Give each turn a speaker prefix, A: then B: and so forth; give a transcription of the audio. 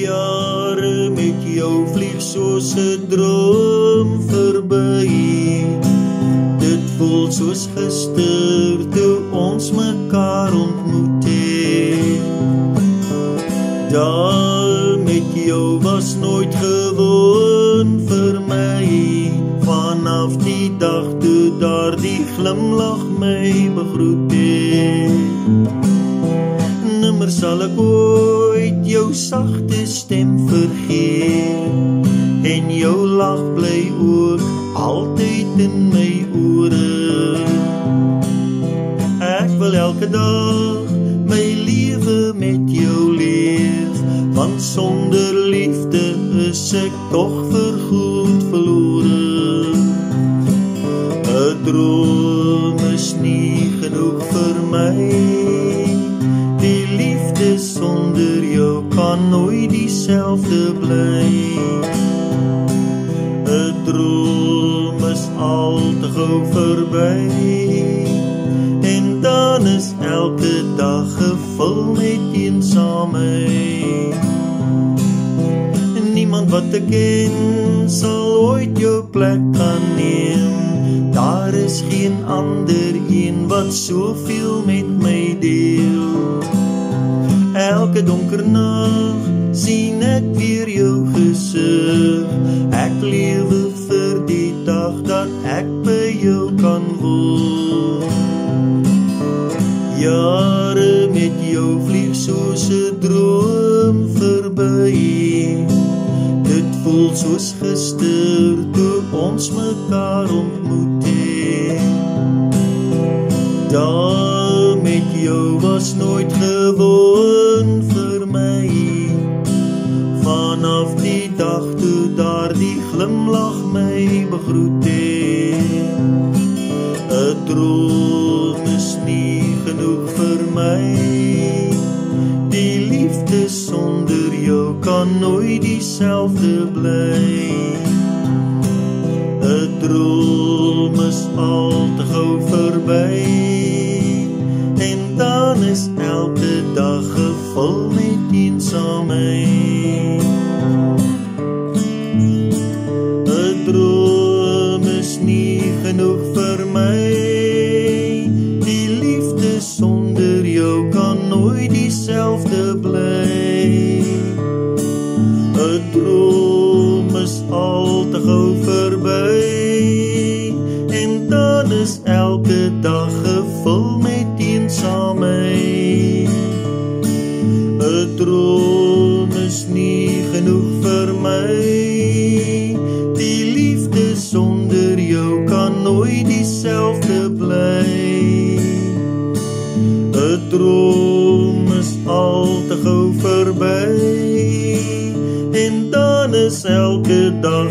A: jare met jou vlieg soos 'n droom verby. Dit voel soos gister toe ons mekaar ontmoet het. Daar met jou was nooit gewoon vir my. Vanaf die dag toe daardie glimlach my begroet het. Nimmer sal ek ooit jou sagte stem vergeet. En jou lach bly ook altyd in my ore. Ek wil elke dag my lewe met jou leef, want sonder liefde is ek toch vergoed verlore. 'n droom is nie genoeg vir my. Die liefde sonder jou kan nooit dieselfde bly. 'n droom is al te gauw verby. En dan is elke dag gevul met eensaamheid. Niemand wat ek ken sal ooit jou plek kan neem. Daar is geen ander een wat soveel met my deel. Elke donker nag sien ek weer jou gesig. Ek lewe vir die dag dat ek by jou kan woon. Jare met jou vlieg soos 'n droom verby. Dit voel soos gister toe ons mekaar ontmoet het. Daar met jou was nooit gewoon vir my. Vanaf die dag toe daardie glimlach my begroet het. 'n droom is nie genoeg vir my. Die liefde sonder jou kan nooit dieselfde bly. 'n droom is al te gauw verby. En dan is elke dag gevul met eensaamheid. 'n droom is nie genoeg vir my. Die liefde sonder jou kan nooit dieselfde bly. 'n droom is al te gauw verby. En dan is elke dag gevul met eensaamheid. 'n droom is nie genoeg vir my. Die liefde sonder jou kan nooit dieselfde bly. 'n droom is al te gauw verby. En dan is elke dag